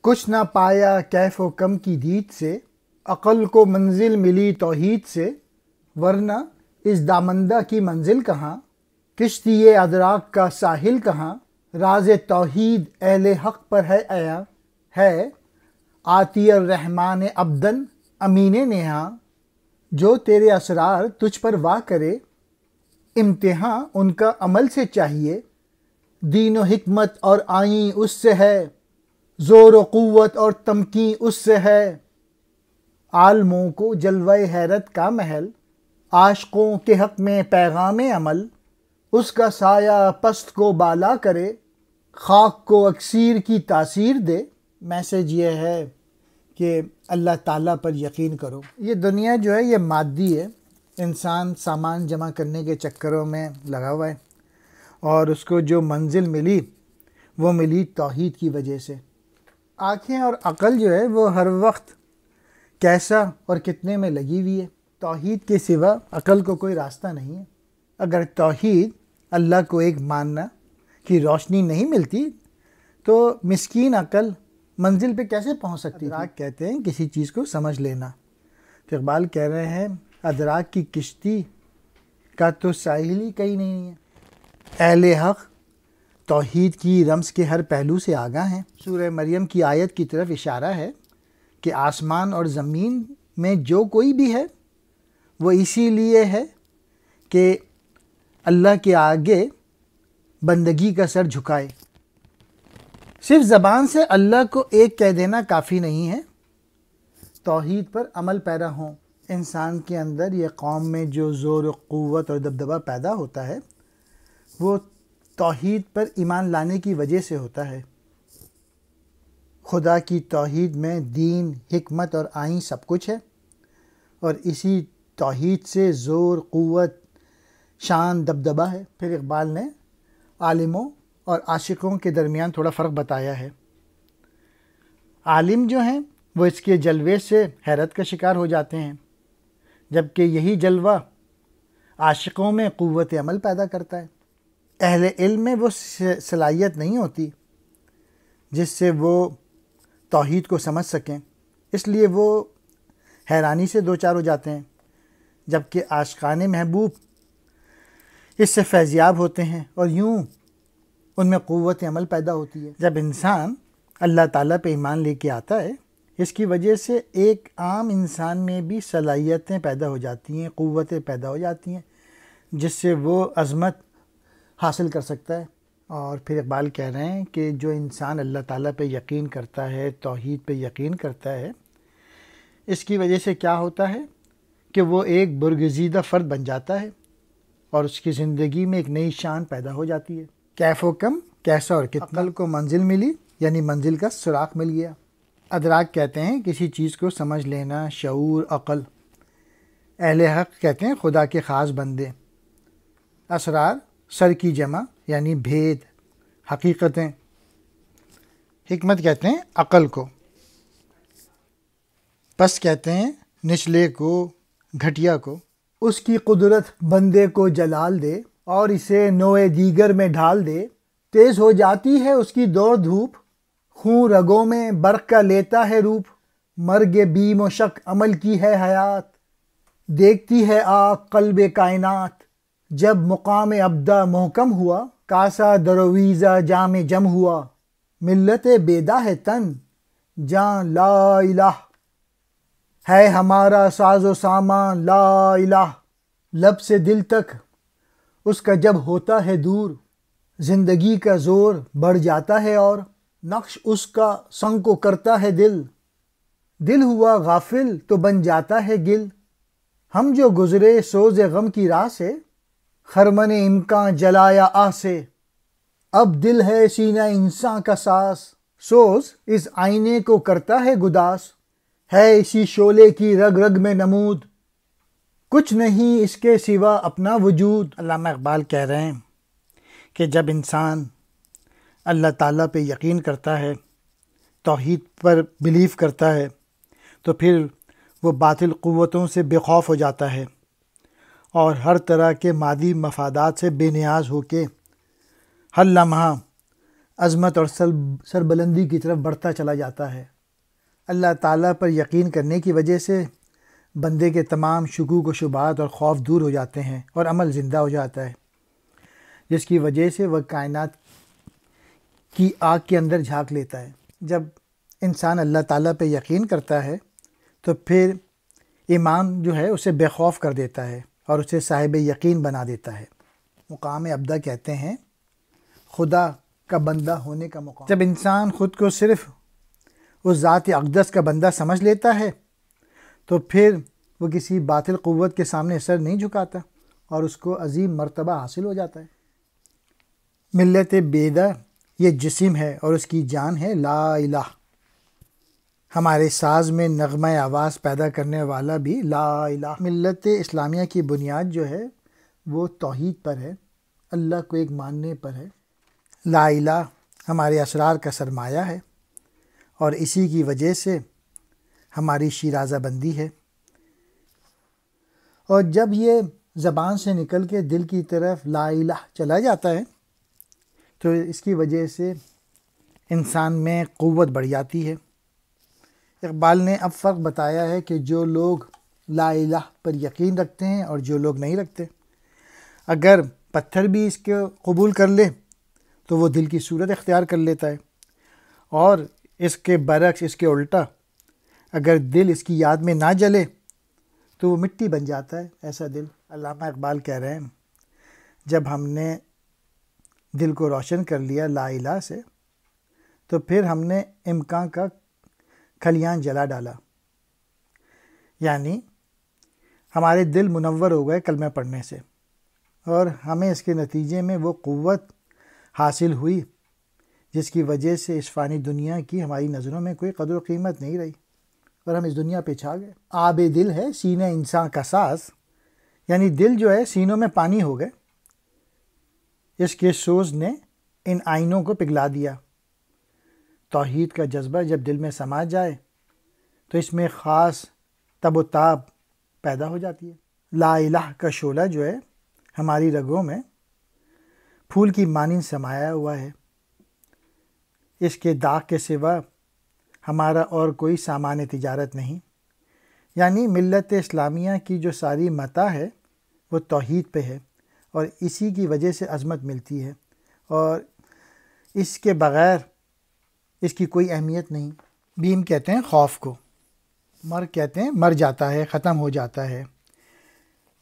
کچھ نہ پایا کیف و کم کی دید سے، عقل کو منزل ملی توحید سے، ورنہ اس دامندہ کی منزل کہاں، کشتی ادراک کا ساحل کہاں، راز توحید اہل حق پر ہے عیاں، ہے آتی الرحمن عبدن امین نہاں، جو تیرے اسرار تجھ پر واہ کرے، امتحان ان کا عمل سے چاہیے، دین و حکمت اور آئین اس سے ہے، زور و قوت اور تمکین اس سے ہے، عالموں کو جلوہ حیرت کا محل، عاشقوں کے حق میں پیغام عمل، اس کا سایہ پست کو بالا کرے، خاک کو اکسیر کی تاثیر دے۔ میسج یہ ہے کہ اللہ تعالیٰ پر یقین کرو۔ یہ دنیا جو ہے یہ مادی ہے، انسان سامان جمع کرنے کے چکروں میں لگا ہوا ہے، اور اس کو جو منزل ملی وہ ملی توحید کی وجہ سے۔ آنکھیں اور عقل جو ہے وہ ہر وقت کیسا اور کتنے میں لگی ہوئی ہے، توحید کے سوا عقل کو کوئی راستہ نہیں ہے۔ اگر توحید اللہ کو ایک ماننا کی روشنی نہیں ملتی تو مسکین عقل منزل پہ کیسے پہنچ سکتی؟ ادراک کہتے ہیں کسی چیز کو سمجھ لینا، تو اقبال کہہ رہے ہیں ادراک کی کشتی کا تو ساحل ہی کہیں نہیں ہے۔ اہل حق توحید کی رمز کے ہر پہلو سے آگاہ ہیں۔ سورہ مریم کی آیت کی طرف اشارہ ہے کہ آسمان اور زمین میں جو کوئی بھی ہے وہ اسی لیے ہے کہ اللہ کے آگے بندگی کا سر جھکائے۔ صرف زبان سے اللہ کو ایک کہہ دینا کافی نہیں ہے، توحید پر عمل پیرا ہوں۔ انسان کے اندر یہ قوم میں جو زور و قوت اور دبدبہ پیدا ہوتا ہے وہ توحید پر ایمان لانے کی وجہ سے ہوتا ہے۔ خدا کی توحید میں دین، حکمت اور آئین سب کچھ ہے، اور اسی توحید سے زور، قوت، شان، دبدبہ ہے۔ پھر اقبال نے عالموں اور عاشقوں کے درمیان تھوڑا فرق بتایا ہے۔ عالم جو ہیں وہ اس کے جلوے سے حیرت کا شکار ہو جاتے ہیں، جبکہ یہی جلوہ عاشقوں میں قوت عمل پیدا کرتا ہے۔ اہل علم میں وہ صلاحیت نہیں ہوتی جس سے وہ توحید کو سمجھ سکیں، اس لیے وہ حیرانی سے دوچار ہو جاتے ہیں، جبکہ عاشقان محبوب اس سے فیضیاب ہوتے ہیں اور یوں ان میں قوت عمل پیدا ہوتی ہے۔ جب انسان اللہ تعالیٰ پہ ایمان لے کے آتا ہے، اس کی وجہ سے ایک عام انسان میں بھی صلاحیتیں پیدا ہو جاتی ہیں، قوتیں پیدا ہو جاتی ہیں، جس سے وہ عظمت حاصل کر سکتا ہے۔ اور پھر اقبال کہہ رہے ہیں کہ جو انسان اللہ تعالیٰ پہ یقین کرتا ہے، توحید پہ یقین کرتا ہے، اس کی وجہ سے کیا ہوتا ہے کہ وہ ایک برگزیدہ فرد بن جاتا ہے اور اس کی زندگی میں ایک نئی شان پیدا ہو جاتی ہے۔ کیف و کم، کیسا اور کتنا، عقل کو منزل ملی یعنی منزل کا سراغ مل گیا۔ ادراک کہتے ہیں کسی چیز کو سمجھ لینا، شعور، عقل۔ اہل حق کہتے ہیں خدا کے خاص بندے۔ اسرار سر کی جمع یعنی بھید، حقیقتیں۔ حکمت کہتے ہیں عقل کو۔ پس کہتے ہیں نچلے کو، گھٹیا کو۔ اس کی قدرت بندے کو جلال دے اور اسے نوع دیگر میں ڈھال دے، تیز ہو جاتی ہے اس کی دوڑ دھوپ، خون رگوں میں برق کا لیتا ہے روپ، مرگ بیم و شک عمل کی ہے حیات، دیکھتی ہے آنکھ قلب کائنات، جب مقام ابدا محکم ہوا، کاسا درویزہ جام جم ہوا، ملت بیدا ہے تن جان لا الہ، ہے ہمارا ساز و سامان لا الہ، لب سے دل تک اس کا جب ہوتا ہے دور، زندگی کا زور بڑھ جاتا ہے اور نقش اس کا سنگ کو کرتا ہے دل، دل ہوا غافل تو بن جاتا ہے گل، ہم جو گزرے سوز غم کی راہ سے، خرمن امکان جلایا آہ سے، اب دل ہے سینہ انسان کا ساز، سوز اس آئینے کو کرتا ہے گداس، ہے اسی شعلے کی رگ رگ میں نمود، کچھ نہیں اس کے سوا اپنا وجود۔ علامہ اقبال کہہ رہے ہیں کہ جب انسان اللہ تعالیٰ پہ یقین کرتا ہے، توحید پر بلیف کرتا ہے، تو پھر وہ باطل قوتوں سے بے خوف ہو جاتا ہے اور ہر طرح کے مادی مفادات سے بے نیاز ہو کے ہر لمحہ عظمت اور سربلندی کی طرف بڑھتا چلا جاتا ہے۔ اللہ تعالیٰ پر یقین کرنے کی وجہ سے بندے کے تمام شکوک و شبہات اور خوف دور ہو جاتے ہیں اور عمل زندہ ہو جاتا ہے، جس کی وجہ سے وہ کائنات کی آگ کے اندر جھانک لیتا ہے۔ جب انسان اللہ تعالیٰ پہ یقین کرتا ہے تو پھر ایمان جو ہے اسے بے خوف کر دیتا ہے اور اسے صاحب یقین بنا دیتا ہے۔ مقام ابدا کہتے ہیں خدا کا بندہ ہونے کا مقام۔ جب انسان خود کو صرف اس ذات اقدس کا بندہ سمجھ لیتا ہے تو پھر وہ کسی باطل قوت کے سامنے سر نہیں جھکاتا اور اس کو عظیم مرتبہ حاصل ہو جاتا ہے۔ ملت بیدہ یہ جسم ہے اور اس کی جان ہے لا الہ۔ ہمارے ساز میں نغمہ آواز پیدا کرنے والا بھی لا الہ۔ ملت اسلامیہ کی بنیاد جو ہے وہ توحید پر ہے، اللہ کو ایک ماننے پر ہے۔ لا الہ ہمارے اسرار کا سرمایہ ہے اور اسی کی وجہ سے ہماری شیرازہ بندی ہے، اور جب یہ زبان سے نکل کے دل کی طرف لا الہ چلا جاتا ہے تو اس کی وجہ سے انسان میں قوت بڑھ جاتی ہے۔ اقبال نے اب فرق بتایا ہے کہ جو لوگ لا الہ پر یقین رکھتے ہیں اور جو لوگ نہیں رکھتے۔ اگر پتھر بھی اس کو قبول کر لے تو وہ دل کی صورت اختیار کر لیتا ہے، اور اس کے برعکس، اس کے الٹا، اگر دل اس کی یاد میں نہ جلے تو وہ مٹی بن جاتا ہے ایسا دل۔ علامہ اقبال کہہ رہے ہیں جب ہم نے دل کو روشن کر لیا لا الہ سے تو پھر ہم نے امکان کا کھلیان جلا ڈالا، یعنی ہمارے دل منور ہو گئے کلمہ پڑھنے سے، اور ہمیں اس کے نتیجے میں وہ قوت حاصل ہوئی جس کی وجہ سے اس فانی دنیا کی ہماری نظروں میں کوئی قدر و قیمت نہیں رہی اور ہم اس دنیا پہ چھا گئے۔ آب دل ہے سینہ انسان کا ساز، یعنی دل جو ہے سینوں میں پانی ہو گئے، اس کے سوز نے ان آئینوں کو پگھلا دیا۔ توحید کا جذبہ جب دل میں سما جائے تو اس میں خاص تب و تاب پیدا ہو جاتی ہے۔ لا الہ کا شعلہ جو ہے ہماری رگوں میں پھول کی مانند سمایا ہوا ہے، اس کے داغ کے سوا ہمارا اور کوئی سامان تجارت نہیں، یعنی ملت اسلامیہ کی جو ساری متاع ہے وہ توحید پہ ہے، اور اسی کی وجہ سے عظمت ملتی ہے، اور اس کے بغیر اس کی کوئی اہمیت نہیں۔ بھیم کہتے ہیں خوف کو، مر کہتے ہیں مر جاتا ہے، ختم ہو جاتا ہے،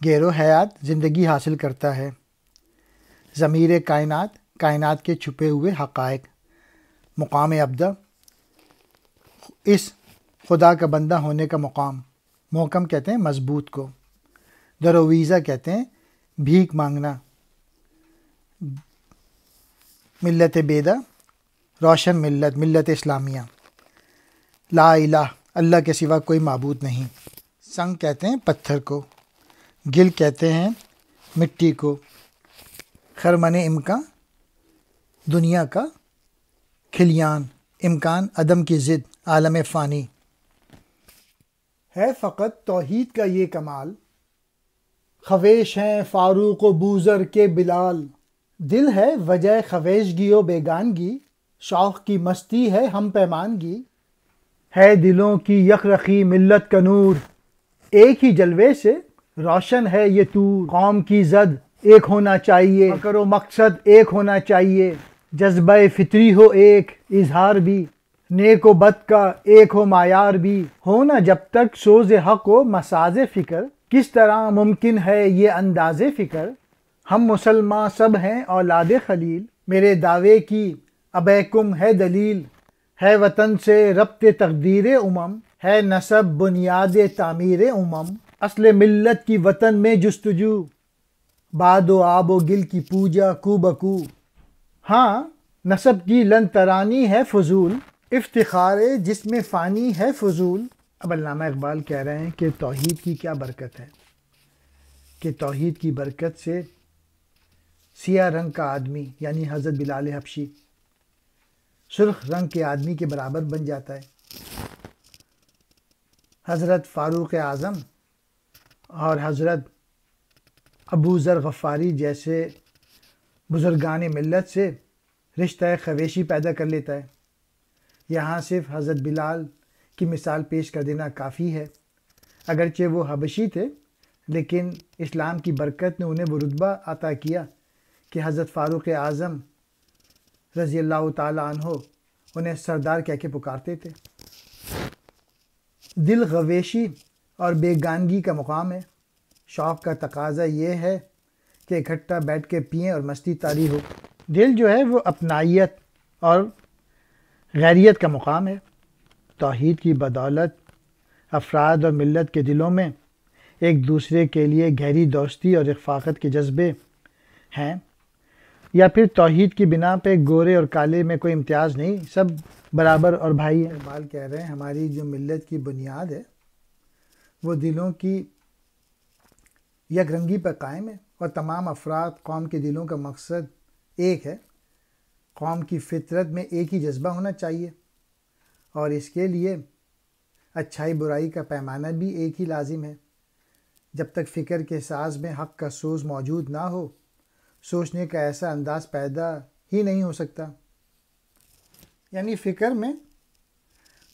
گیر و حیات زندگی حاصل کرتا ہے، ضمیر کائنات، کائنات کے چھپے ہوئے حقائق۔ مقام ابدا اس خدا کا بندہ ہونے کا مقام۔ محکم کہتے ہیں مضبوط کو، درویزہ کہتے ہیں بھیک مانگنا۔ ملت بیدہ روشن ملت، ملت اسلامیہ۔ لا الہ اللہ کے سوا کوئی معبود نہیں۔ سنگ کہتے ہیں پتھر کو، گل کہتے ہیں مٹی کو، خرمن امکان دنیا کا کھلیان، امکان عدم کی ضد، عالم فانی ہے فقط توحید کا یہ کمال، خویش ہیں فاروق و بوذر کے بلال، دل ہے وجہ خویشگی و بیگانگی، شوق کی مستی ہے ہم پیمانگی، ہے دلوں کی یکرخی ملت کا نور، ایک ہی جلوے سے روشن ہے یہ طور، قوم کی زد ایک ہونا چاہیے، فکر و مقصد ایک ہونا چاہیے، جذبہ فطری ہو ایک اظہار بھی، نیک و بد کا ایک ہو معیار بھی، ہونا جب تک سوز حق و مساز فکر، کس طرح ممکن ہے یہ انداز فکر، ہم مسلمان سب ہیں اولاد خلیل، میرے دعوے کی ابیکم ہے دلیل، ہے وطن سے ربط تقدیر ہے نسب بنیاد تعمیر اصل ملت کی وطن میں جستجو، باد و آب و گل کی پوجا کو بکو، ہاں نسب کی لن ترانی ہے فضول، افتخار جسم فانی ہے فضول۔ اب علامہ اقبال کہہ رہے ہیں کہ توحید کی کیا برکت ہے، کہ توحید کی برکت سے سیاہ رنگ کا آدمی یعنی حضرت بلال حبشی سرخ رنگ کے آدمی کے برابر بن جاتا ہے، حضرت فاروق اعظم اور حضرت ابو ذر غفاری جیسے بزرگان ملت سے رشتہ خویشی پیدا کر لیتا ہے۔ یہاں صرف حضرت بلال کی مثال پیش کر دینا کافی ہے۔ اگرچہ وہ حبشی تھے، لیکن اسلام کی برکت نے انہیں وہ رتبہ عطا کیا کہ حضرت فاروق اعظم رضی اللہ تعالی عنہ انہیں سردار کہہ کے پکارتے تھے۔ دل غویشی اور بیگانگی کا مقام ہے۔ شوق کا تقاضا یہ ہے کہ اکٹھا بیٹھ کے پئیں اور مستی طاری ہو۔ دل جو ہے وہ اپنائیت اور غیریت کا مقام ہے۔ توحید کی بدولت افراد اور ملت کے دلوں میں ایک دوسرے کے لیے گہری دوستی اور رفاقت کے جذبے ہیں، یا پھر توحید کی بنا پہ گورے اور کالے میں کوئی امتیاز نہیں، سب برابر اور بھائی ہیں۔ اقبال کہہ رہے ہیں ہماری جو ملت کی بنیاد ہے وہ دلوں کی یک رنگی پر قائم ہے، اور تمام افراد قوم کے دلوں کا مقصد ایک ہے۔ قوم کی فطرت میں ایک ہی جذبہ ہونا چاہیے، اور اس کے لیے اچھائی برائی کا پیمانہ بھی ایک ہی لازم ہے۔ جب تک فکر کے ساز میں حق کا سوز موجود نہ ہو، سوچنے کا ایسا انداز پیدا ہی نہیں ہو سکتا۔ یعنی فکر میں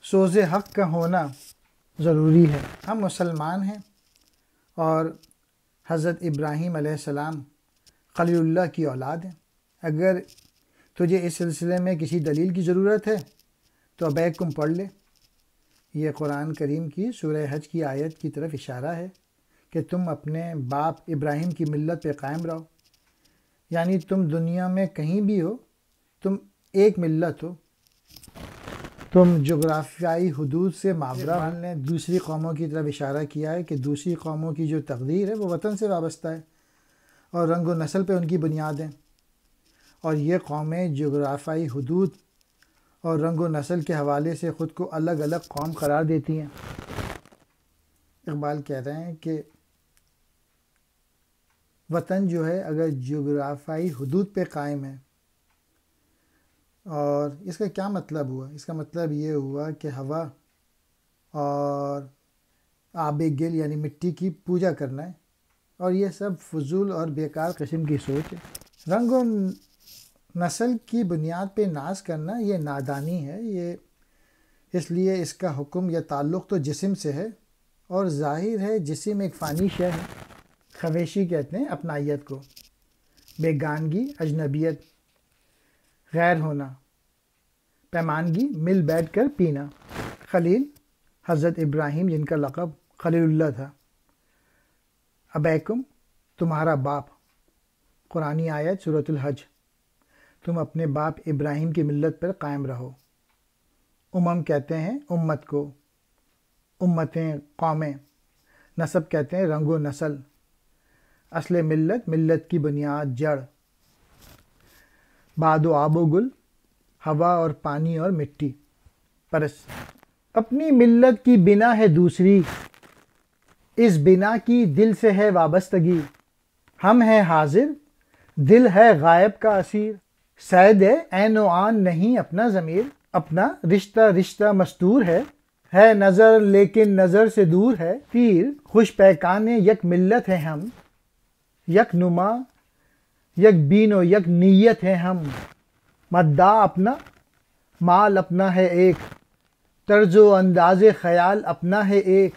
سوز حق کا ہونا ضروری ہے۔ ہم مسلمان ہیں اور حضرت ابراہیم علیہ السلام خلیل اللہ کی اولاد ہیں۔ اگر تجھے اس سلسلے میں کسی دلیل کی ضرورت ہے تو ابیکم پڑھ لے۔ یہ قرآن کریم کی سورہ حج کی آیت کی طرف اشارہ ہے کہ تم اپنے باپ ابراہیم کی ملت پہ قائم رہو، یعنی تم دنیا میں کہیں بھی ہو، تم ایک ملت ہو، تم جغرافیائی حدود سے ماورا ہو۔ نے دوسری قوموں کی طرف اشارہ کیا ہے کہ دوسری قوموں کی جو تقدیر ہے وہ وطن سے وابستہ ہے اور رنگ و نسل پہ ان کی بنیاد ہے، اور یہ قومیں جغرافیائی حدود اور رنگ و نسل کے حوالے سے خود کو الگ الگ قوم قرار دیتی ہیں۔ اقبال کہہ رہے ہیں کہ وطن جو ہے اگر جغرافیائی حدود پہ قائم ہے، اور اس کا کیا مطلب ہوا؟ اس کا مطلب یہ ہوا کہ ہوا اور آب گل یعنی مٹی کی پوجا کرنا ہے، اور یہ سب فضول اور بیکار قسم کی سوچ ہے۔ رنگ و نسل کی بنیاد پہ ناز کرنا یہ نادانی ہے، یہ اس لیے اس کا حکم یا تعلق تو جسم سے ہے، اور ظاہر ہے جسم ایک فانی شے ہے۔ خویشی کہتے ہیں اپنائیت کو، بیگانگی اجنبیت، غیر ہونا، پیمانگی مل بیٹھ کر پینا۔ خلیل حضرت ابراہیم جن کا لقب خلیل اللہ تھا۔ ابیکم تمہارا باپ، قرآنی آیت سورۃ الحج، تم اپنے باپ ابراہیم کی ملت پر قائم رہو۔ امم کہتے ہیں امت کو، امتیں قومیں، نسب کہتے ہیں رنگ و نسل، اصل ملت ملت کی بنیاد جڑ، باد و آب و گل، ہوا اور پانی اور مٹی، پرس اپنی ملت کی بنا ہے دوسری، اس بنا کی دل سے ہے وابستگی، ہم ہیں حاضر دل ہے غائب کا اسیر، سید عین و آن نہیں اپنا ضمیر، اپنا رشتہ رشتہ مستور ہے نظر لیکن نظر سے دور ہے تیر، خوش پیکان یک ملت ہے ہم، یک نما یک بین و یک نیت ہے ہم، مدعا اپنا مال اپنا ہے ایک، طرز و انداز خیال اپنا ہے ایک،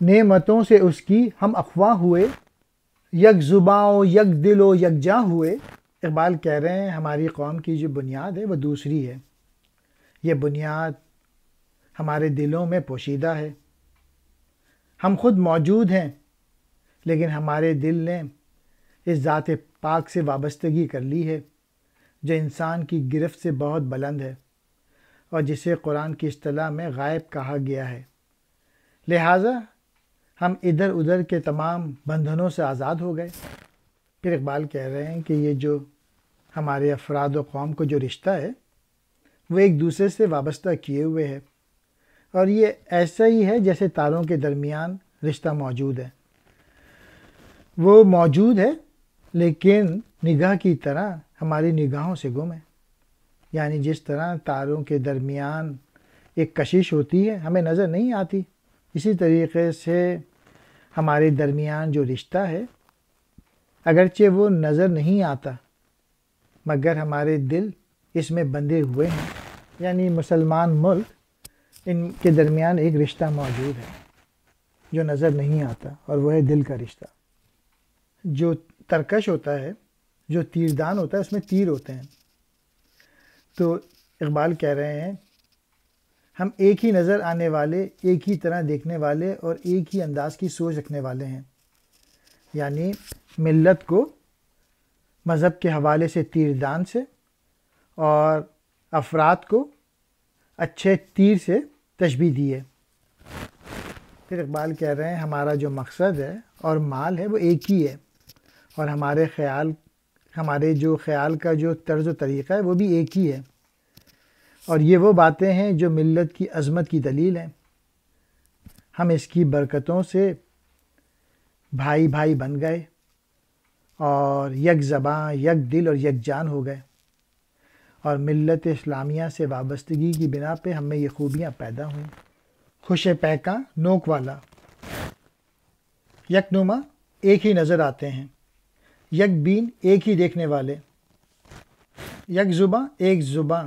نعمتوں سے اس کی ہم اخواں ہوئے، یک زباں و یک دل و یکجاں ہوئے۔ اقبال کہہ رہے ہیں ہماری قوم کی جو بنیاد ہے وہ دوسری ہے، یہ بنیاد ہمارے دلوں میں پوشیدہ ہے۔ ہم خود موجود ہیں، لیکن ہمارے دل نے اس ذات پاک سے وابستگی کر لی ہے جو انسان کی گرفت سے بہت بلند ہے، اور جسے قرآن کی اصطلاح میں غائب کہا گیا ہے۔ لہٰذا ہم ادھر ادھر کے تمام بندھنوں سے آزاد ہو گئے۔ پھر اقبال کہہ رہے ہیں کہ یہ جو ہمارے افراد و قوم کو جو رشتہ ہے وہ ایک دوسرے سے وابستہ کیے ہوئے ہے، اور یہ ایسا ہی ہے جیسے تاروں کے درمیان رشتہ موجود ہے۔ وہ موجود ہے لیکن نگاہ کی طرح ہماری نگاہوں سے گم ہے، یعنی جس طرح تاروں کے درمیان ایک کشش ہوتی ہے ہمیں نظر نہیں آتی، اسی طریقے سے ہمارے درمیان جو رشتہ ہے اگرچہ وہ نظر نہیں آتا مگر ہمارے دل اس میں بندھے ہوئے ہیں، یعنی مسلمان ملک، ان کے درمیان ایک رشتہ موجود ہے جو نظر نہیں آتا، اور وہ ہے دل کا رشتہ۔ جو ترکش ہوتا ہے، جو تیردان ہوتا ہے، اس میں تیر ہوتے ہیں۔ تو اقبال کہہ رہے ہیں ہم ایک ہی نظر آنے والے، ایک ہی طرح دیکھنے والے اور ایک ہی انداز کی سوچ رکھنے والے ہیں، یعنی ملت کو مذہب کے حوالے سے تیردان سے اور افراد کو اچھے تیر سے تشبیہ دی ہے۔ پھر اقبال کہہ رہے ہیں ہمارا جو مقصد ہے اور مال ہے وہ ایک ہی ہے، اور ہمارے جو خیال کا جو طرز و طریقہ ہے وہ بھی ایک ہی ہے، اور یہ وہ باتیں ہیں جو ملت کی عظمت کی دلیل ہیں۔ ہم اس کی برکتوں سے بھائی بھائی بن گئے اور یک زباں، یک دل اور یک جان ہو گئے، اور ملت اسلامیہ سے وابستگی کی بنا پہ ہم میں یہ خوبیاں پیدا ہوئیں۔ خوش پیکاں نوک والا، یک نما ایک ہی نظر آتے ہیں، یک بین ایک ہی دیکھنے والے، یک زباں ایک زباں